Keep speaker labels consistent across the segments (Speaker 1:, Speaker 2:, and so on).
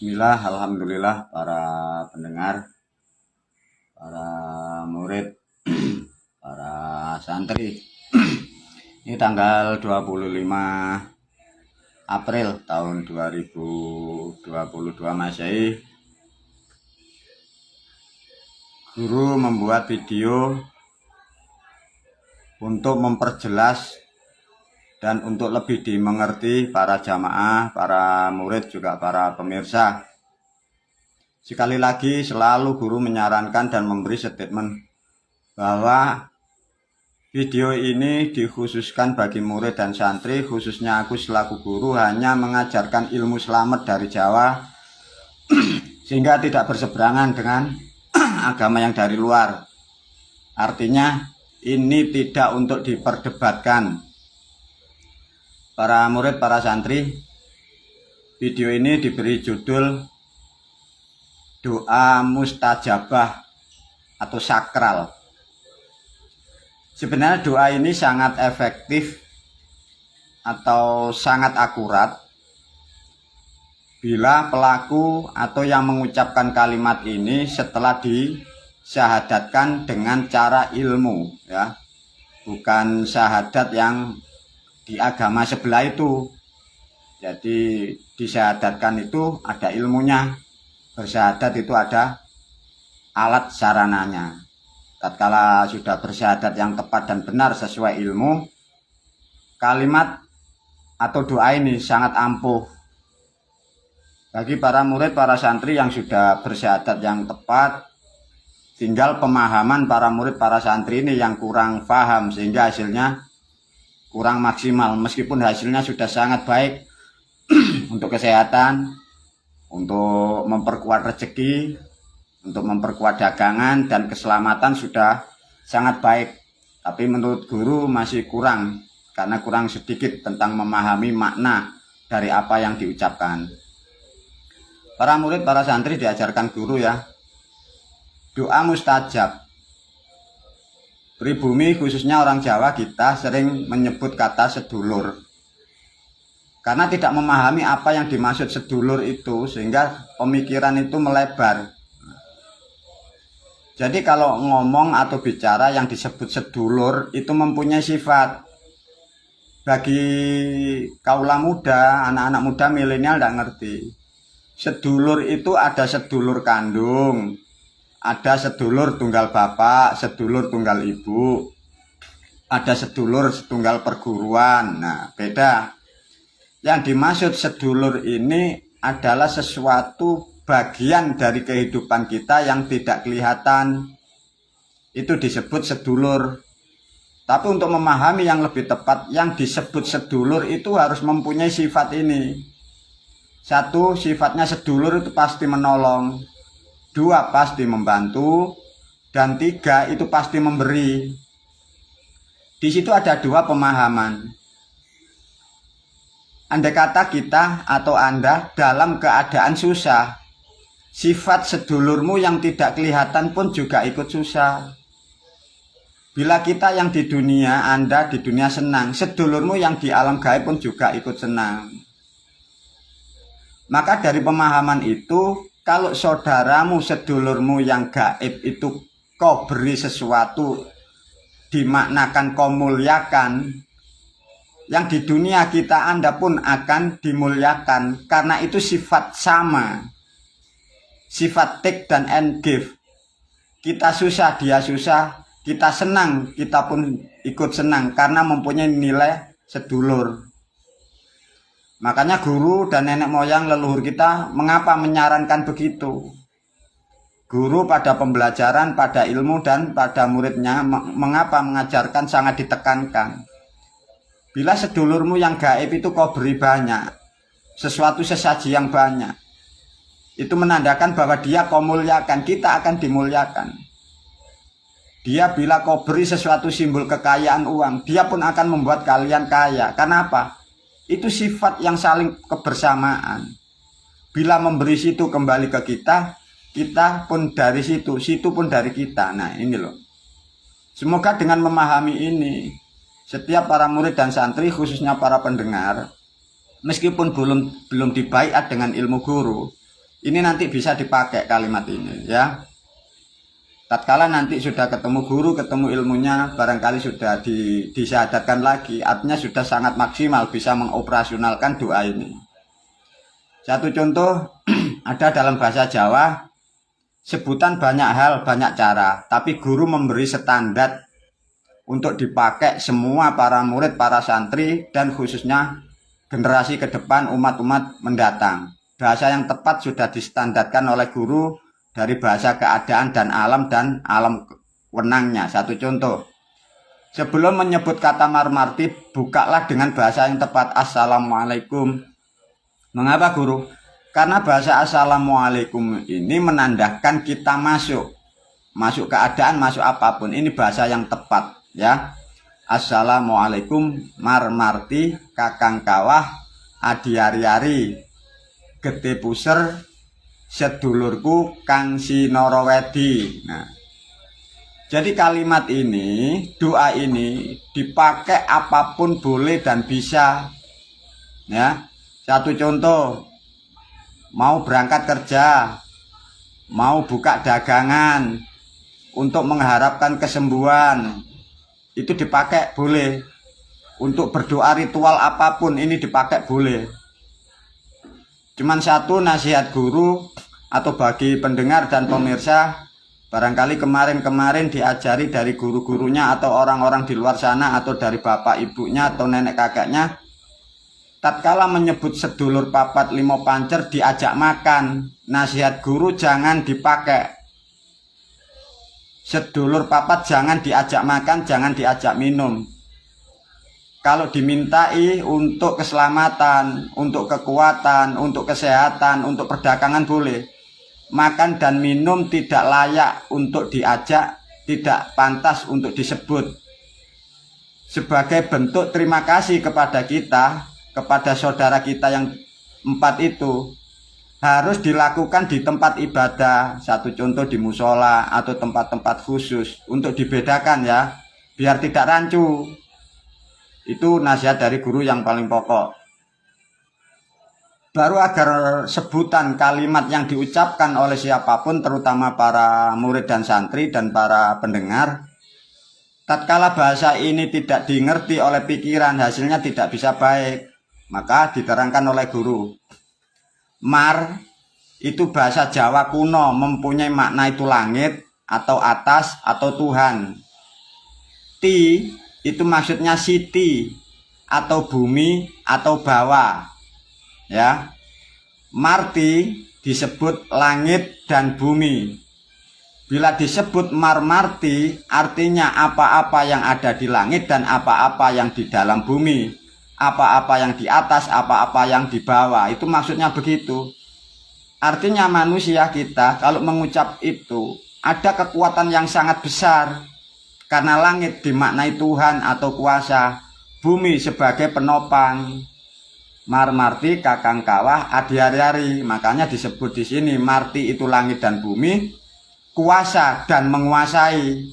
Speaker 1: Bismillah, alhamdulillah para pendengar, para murid, para santri. Ini tanggal 25 April tahun 2022 Masehi. Guru membuat video untuk memperjelas dan untuk lebih dimengerti para jamaah, para murid, juga para pemirsa. Sekali lagi selalu guru menyarankan dan memberi statement bahwa video ini dikhususkan bagi murid dan santri, khususnya aku selaku guru hanya mengajarkan ilmu selamat dari Jawa sehingga tidak berseberangan dengan agama yang dari luar. Artinya ini tidak untuk diperdebatkan. Para murid, para santri, video ini diberi judul doa mustajabah atau sakral. Sebenarnya doa ini sangat efektif atau sangat akurat bila pelaku atau yang mengucapkan kalimat ini setelah disyahadatkan dengan cara ilmu, ya, bukan syahadat yang di agama sebelah itu. Jadi disyahadatkan itu ada ilmunya, bersyahadat itu ada alat sarananya. Tatkala sudah bersyahadat yang tepat dan benar sesuai ilmu, kalimat atau doa ini sangat ampuh. Bagi para murid, para santri yang sudah bersyahadat yang tepat, tinggal pemahaman para murid, para santri ini yang kurang paham sehingga hasilnya kurang maksimal. Meskipun hasilnya sudah sangat baik untuk kesehatan, untuk memperkuat rezeki, untuk memperkuat dagangan dan keselamatan sudah sangat baik. Tapi menurut guru masih kurang, karena kurang sedikit tentang memahami makna dari apa yang diucapkan. Para murid, para santri diajarkan guru, ya, doa mustajab. Pribumi khususnya orang Jawa kita sering menyebut kata sedulur, karena tidak memahami apa yang dimaksud sedulur itu, sehingga pemikiran itu melebar. Jadi kalau ngomong atau bicara yang disebut sedulur itu mempunyai sifat. Bagi kaula muda, anak-anak muda milenial tidak ngerti. Sedulur itu ada sedulur kandung, ada sedulur tunggal bapak, sedulur tunggal ibu, ada sedulur setunggal perguruan. Nah, beda. Yang dimaksud sedulur ini adalah sesuatu bagian dari kehidupan kita yang tidak kelihatan. Itu disebut sedulur. Tapi untuk memahami yang lebih tepat, yang disebut sedulur itu harus mempunyai sifat ini. Satu, sifatnya sedulur itu pasti menolong. Dua, pasti membantu. Dan tiga, itu pasti memberi. Di situ ada dua pemahaman. Andai kata kita atau Anda dalam keadaan susah, sifat sedulurmu yang tidak kelihatan pun juga ikut susah. Bila kita yang di dunia, Anda di dunia senang, sedulurmu yang di alam gaib pun juga ikut senang. Maka dari pemahaman itu, kalau saudaramu, sedulurmu yang gaib itu kau beri sesuatu, dimaknakan kau muliakan, yang di dunia kita Anda pun akan dimuliakan, karena itu sifat sama, sifat take dan and give. Kita susah, dia susah, kita senang, kita pun ikut senang, karena mempunyai nilai sedulur. Makanya guru dan nenek moyang leluhur kita mengapa menyarankan begitu? Guru pada pembelajaran, pada ilmu dan pada muridnya mengapa mengajarkan sangat ditekankan. Bila sedulurmu yang gaib itu kau beri banyak, sesuatu sesaji yang banyak, itu menandakan bahwa dia kau muliakan, kita akan dimuliakan. Dia bila kau beri sesuatu simbol kekayaan uang, dia pun akan membuat kalian kaya. Kenapa? Itu sifat yang saling kebersamaan. Bila memberi situ kembali ke kita, kita pun dari situ, situ pun dari kita. Nah, ini loh. Semoga dengan memahami ini, setiap para murid dan santri, khususnya para pendengar, meskipun belum dibaiat dengan ilmu guru, Ini nanti bisa dipakai kalimat ini ya. Tatkala nanti sudah ketemu guru, ketemu ilmunya, barangkali sudah disyahadatkan lagi, artinya sudah sangat maksimal bisa mengoperasionalkan doa ini. Satu contoh, ada dalam bahasa Jawa, sebutan banyak hal, banyak cara, tapi guru memberi standar untuk dipakai semua para murid, para santri, dan khususnya generasi ke depan, umat-umat mendatang. Bahasa yang tepat sudah distandarkan oleh guru, dari bahasa keadaan dan alam wenangnya. Satu contoh, sebelum menyebut kata marmarti, bukalah dengan bahasa yang tepat, assalamualaikum. Mengapa guru? Karena bahasa assalamualaikum ini menandakan kita masuk keadaan, masuk apapun. Ini bahasa yang tepat ya. Assalamualaikum marmarti kakang kawah adi ari-ari gede puser sedulurku kang sinorowedi. Nah, jadi kalimat ini, doa ini dipakai apapun boleh dan bisa ya. Satu contoh, mau berangkat kerja, mau buka dagangan untuk mengharapkan kesembuhan, itu dipakai boleh. Untuk berdoa ritual apapun ini dipakai boleh. Cuman satu nasihat guru atau bagi pendengar dan pemirsa, barangkali kemarin diajari dari guru-gurunya atau orang-orang di luar sana atau dari bapak ibunya atau nenek kakeknya, tatkala menyebut sedulur papat limo pancer diajak makan, nasihat guru jangan dipakai. Sedulur papat jangan diajak makan, jangan diajak minum. Kalau dimintai untuk keselamatan, untuk kekuatan, untuk kesehatan, untuk perdagangan boleh. Makan dan minum tidak layak untuk diajak, tidak pantas untuk disebut. Sebagai bentuk terima kasih kepada kita, kepada saudara kita yang 4 itu, harus dilakukan di tempat ibadah. Satu contoh di musola atau tempat-tempat khusus untuk dibedakan ya, biar tidak rancu. Itu nasihat dari guru yang paling pokok. Baru agar sebutan kalimat yang diucapkan oleh siapapun, terutama para murid dan santri dan para pendengar, tatkala bahasa ini tidak dimengerti oleh pikiran, hasilnya tidak bisa baik. Maka diterangkan oleh guru. Mar itu bahasa Jawa kuno, mempunyai makna itu langit atau atas atau Tuhan. Ti itu maksudnya siti atau bumi atau bawah ya. Marti disebut langit dan bumi. Bila disebut marmarti artinya apa-apa yang ada di langit dan apa-apa yang di dalam bumi, apa-apa yang di atas, apa-apa yang di bawah. Itu maksudnya begitu. Artinya manusia kita kalau mengucap itu ada kekuatan yang sangat besar. Karena langit dimaknai Tuhan atau kuasa, bumi sebagai penopang. Marmarti kakang kawah adi ari-ari, makanya disebut di sini marti itu langit dan bumi, kuasa dan menguasai.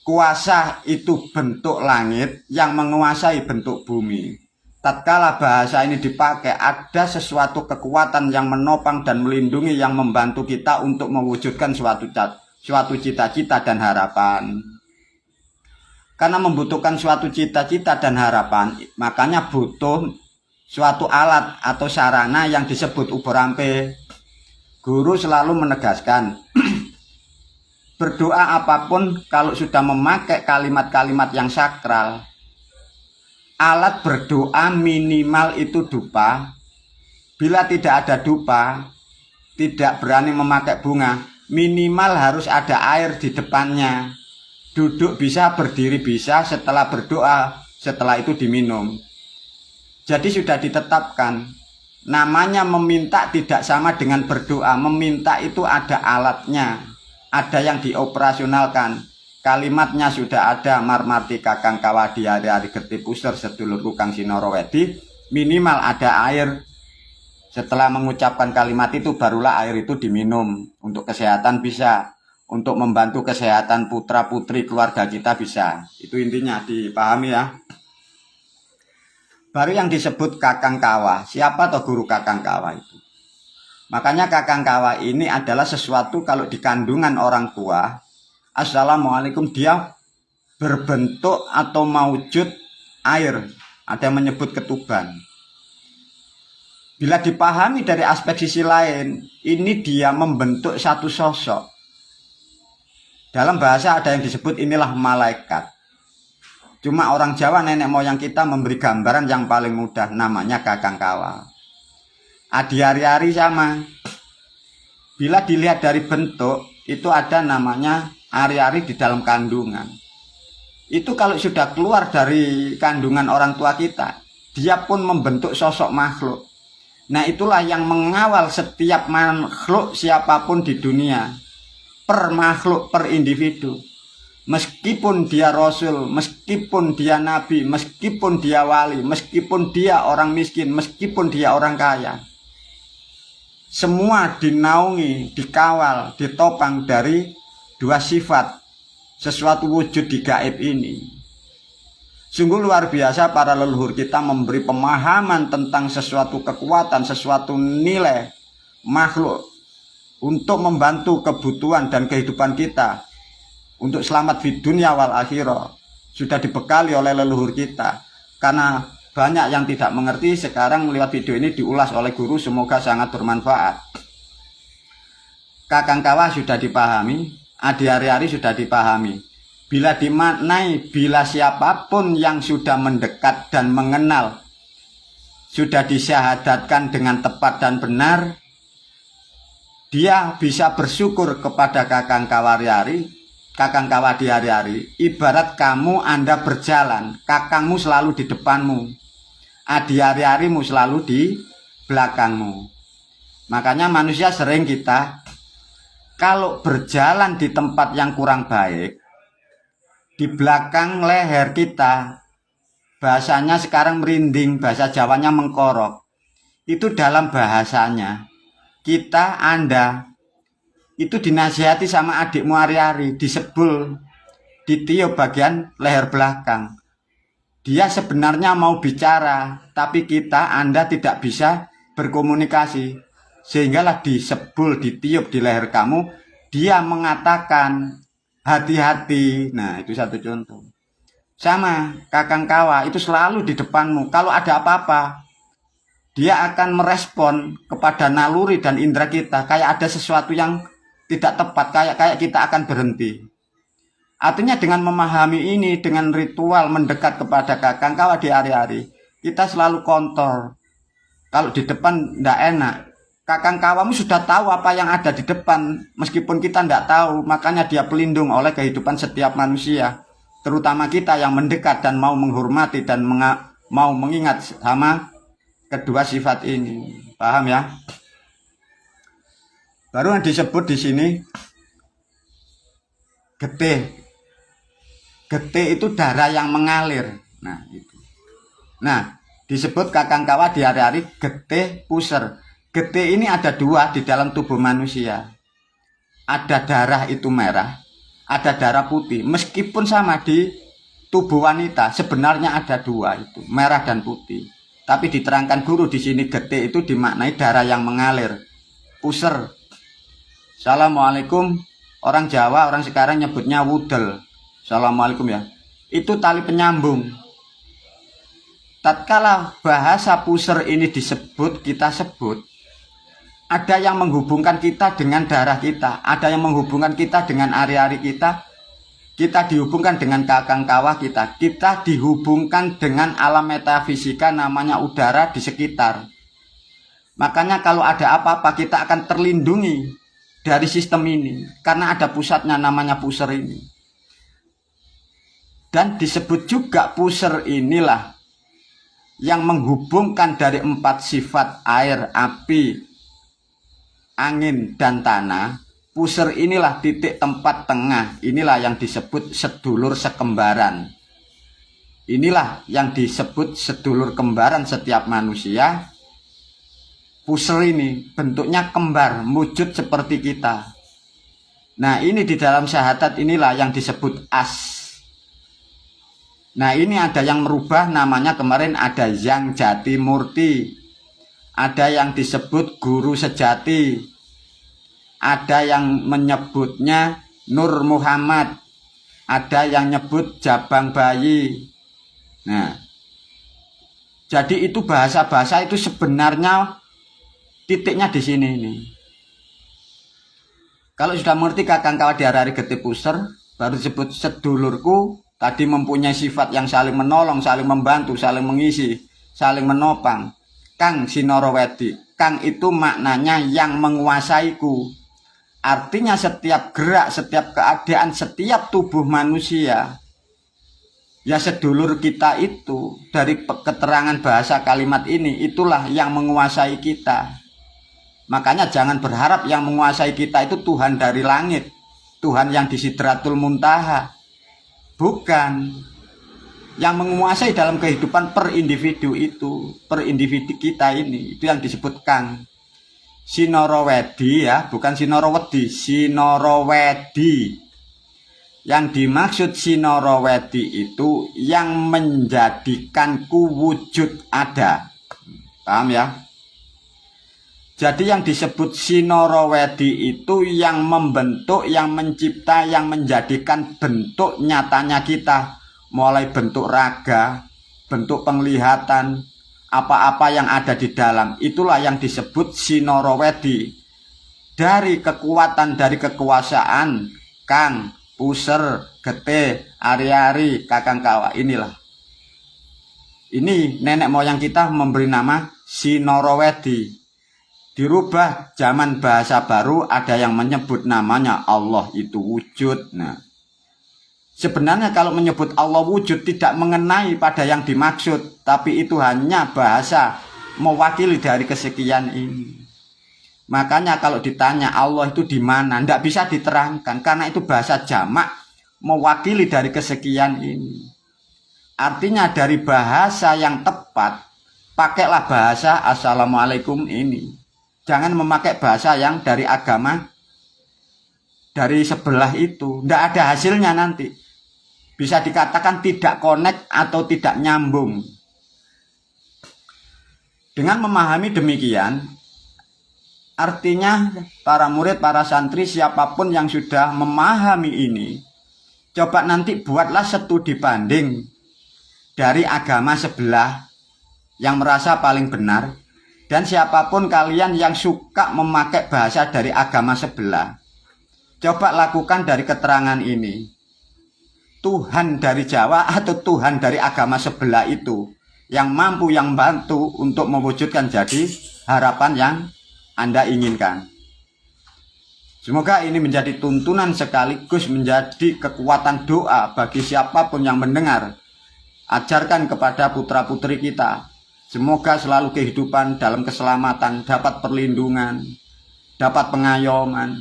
Speaker 1: Kuasa itu bentuk langit yang menguasai bentuk bumi. Tatkala bahasa ini dipakai, ada sesuatu kekuatan yang menopang dan melindungi, yang membantu kita untuk mewujudkan suatu cita-cita dan harapan. Karena membutuhkan suatu cita-cita dan harapan, makanya butuh suatu alat atau sarana yang disebut ubur ampe. Guru selalu menegaskan, berdoa apapun kalau sudah memakai kalimat-kalimat yang sakral, alat berdoa minimal itu dupa. Bila tidak ada dupa, tidak berani memakai bunga, minimal harus ada air di depannya. Duduk bisa, berdiri bisa, setelah berdoa, setelah itu diminum. Jadi sudah ditetapkan. Namanya meminta tidak sama dengan berdoa. Meminta itu ada alatnya, ada yang dioperasionalkan. Kalimatnya sudah ada, marmarti kakang kawadi hari-hari geti puser sedulurku kang sinorowedi. Minimal ada air. Setelah mengucapkan kalimat itu barulah air itu diminum. Untuk kesehatan bisa, untuk membantu kesehatan putra putri keluarga kita bisa. Itu intinya, dipahami ya. Baru yang disebut kakang kawah. Siapa toh guru kakang kawah itu? Makanya kakang kawa ini adalah sesuatu kalau di kandungan orang tua, assalamualaikum, dia berbentuk atau maujud air. Ada yang menyebut ketuban. Bila dipahami dari aspek sisi lain, ini dia membentuk satu sosok. Dalam bahasa ada yang disebut inilah malaikat. Cuma orang Jawa nenek moyang kita memberi gambaran yang paling mudah, namanya kakang kawa. Adi ari-ari sama. Bila dilihat dari bentuk, itu ada namanya ari-ari di dalam kandungan. Itu kalau sudah keluar dari kandungan orang tua kita, dia pun membentuk sosok makhluk. Nah, itulah yang mengawal setiap makhluk siapapun di dunia. Per makhluk, per individu. Meskipun dia rasul, meskipun dia nabi, meskipun dia wali, meskipun dia orang miskin, meskipun dia orang kaya. Semua dinaungi, dikawal, ditopang dari dua sifat. Sesuatu wujud di gaib ini. Sungguh luar biasa para leluhur kita memberi pemahaman tentang sesuatu kekuatan, sesuatu nilai makhluk untuk membantu kebutuhan dan kehidupan kita untuk selamat di dunia wal akhirah. Sudah dibekali oleh leluhur kita. Karena banyak yang tidak mengerti, sekarang lewat video ini diulas oleh guru, semoga sangat bermanfaat. Kakang kawa sudah dipahami, adi ari-ari sudah dipahami. Bila dimaknai, bila siapapun yang sudah mendekat dan mengenal, sudah disyahadatkan dengan tepat dan benar, dia bisa bersyukur kepada kakang kawariari, kakang kawa di hari-hari. Ibarat kamu Anda berjalan, kakangmu selalu di depanmu, adi hari-harimu selalu di belakangmu. Makanya manusia sering kita, kalau berjalan di tempat yang kurang baik, di belakang leher kita, bahasanya sekarang merinding, bahasa Jawanya mengkorok. Itu dalam bahasanya, kita, Anda, itu dinasihati sama adikmu hari-hari, disebul, ditiup bagian leher belakang. Dia sebenarnya mau bicara, tapi kita, Anda tidak bisa berkomunikasi. Sehinggalah disebul, ditiup di leher kamu, dia mengatakan, hati-hati. Nah, itu satu contoh. Sama kakang kawa itu selalu di depanmu. Kalau ada apa-apa, dia akan merespon kepada naluri dan indera kita. Kayak ada sesuatu yang tidak tepat, kayak kita akan berhenti. Artinya dengan memahami ini, dengan ritual mendekat kepada kakang kawa di hari-hari, kita selalu kontrol. Kalau di depan tidak enak, kakang kawamu sudah tahu apa yang ada di depan, meskipun kita tidak tahu. Makanya dia pelindung oleh kehidupan setiap manusia, terutama kita yang mendekat dan mau menghormati dan mau mengingat sama kedua sifat ini. Paham ya? Baru yang disebut di sini getih. Getih itu darah yang mengalir. Nah, itu. Nah, disebut kakang kawa di hari-hari getih puser. Getih ini ada dua di dalam tubuh manusia. Ada darah itu merah, ada darah putih. Meskipun sama di tubuh wanita, sebenarnya ada dua itu, merah dan putih. Tapi diterangkan guru di sini getih itu dimaknai darah yang mengalir, puser. Assalamualaikum, orang Jawa, orang sekarang nyebutnya wudel. Assalamualaikum ya. Itu tali penyambung. Tatkala bahasa puser ini disebut, kita sebut, ada yang menghubungkan kita dengan darah kita, ada yang menghubungkan kita dengan ari-ari kita dihubungkan dengan kakang kawah kita dihubungkan dengan alam metafisika namanya udara di sekitar. Makanya kalau ada apa-apa kita akan terlindungi dari sistem ini, karena ada pusatnya namanya puser ini. Dan disebut juga puser inilah yang menghubungkan dari 4 sifat air, api, angin dan tanah. Puser inilah titik tempat tengah. Inilah yang disebut sedulur sekembaran. Inilah yang disebut sedulur kembaran setiap manusia. Puser ini bentuknya kembar, wujud seperti kita. Nah, ini di dalam syahadat inilah yang disebut as. Nah, ini ada yang merubah namanya, kemarin ada yang jati murti, ada yang disebut guru sejati, ada yang menyebutnya Nur Muhammad, ada yang nyebut Jabang Bayi. Nah, jadi itu bahasa-bahasa itu sebenarnya titiknya di sini nih. Kalau sudah mengerti Kakang Kawah di hari-hari Getih Puser, baru disebut sedulurku, tadi mempunyai sifat yang saling menolong, saling membantu, saling mengisi, saling menopang. Kang Sinorowedi, Kang itu maknanya yang menguasaiku. Artinya setiap gerak, setiap keadaan, setiap tubuh manusia, ya sedulur kita itu, dari keterangan bahasa kalimat ini, itulah yang menguasai kita. Makanya jangan berharap yang menguasai kita itu Tuhan dari langit, Tuhan yang di Sidratul Muntaha. Bukan. Yang menguasai dalam kehidupan per individu itu, per individu kita ini, itu yang disebut Kang Sinorowedi, ya, bukan Sinorowedi, Sinorowedi. Yang dimaksud Sinorowedi itu yang menjadikanku wujud ada. Paham ya? Jadi yang disebut Sinorowedi itu yang membentuk, yang mencipta, yang menjadikan bentuk nyatanya kita. Mulai bentuk raga, bentuk penglihatan, apa-apa yang ada di dalam. Itulah yang disebut Sinorowedi. Dari kekuatan, dari kekuasaan Kang, Puser, Getih, Ari-ari, Kakang Kawah, inilah. Ini nenek moyang kita memberi nama Sinorowedi. Dirubah zaman bahasa baru, ada yang menyebut namanya Allah itu wujud. Nah, sebenarnya kalau menyebut Allah wujud tidak mengenai pada yang dimaksud, tapi itu hanya bahasa mewakili dari kesekian ini. Makanya kalau ditanya Allah itu di mana, tidak bisa diterangkan karena itu bahasa jamak mewakili dari kesekian ini. Artinya dari bahasa yang tepat, pakailah bahasa Assalamualaikum ini. Jangan memakai bahasa yang dari agama dari sebelah itu. Tidak ada hasilnya nanti. Bisa dikatakan tidak connect atau tidak nyambung. Dengan memahami demikian, artinya para murid, para santri, siapapun yang sudah memahami ini, coba nanti buatlah studi banding dari agama sebelah yang merasa paling benar. Dan siapapun kalian yang suka memakai bahasa dari agama sebelah, coba lakukan dari keterangan ini. Tuhan dari Jawa atau Tuhan dari agama sebelah itu yang mampu, yang bantu untuk mewujudkan jadi harapan yang Anda inginkan. Semoga ini menjadi tuntunan sekaligus menjadi kekuatan doa bagi siapapun yang mendengar. Ajarkan kepada putra-putri kita. Semoga selalu kehidupan dalam keselamatan, dapat perlindungan, dapat pengayoman,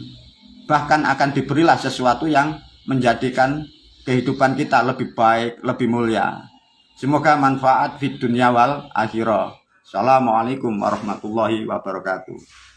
Speaker 1: bahkan akan diberilah sesuatu yang menjadikan kehidupan kita lebih baik, lebih mulia. Semoga manfaat fid dunya wal akhirah. Assalamualaikum warahmatullahi wabarakatuh.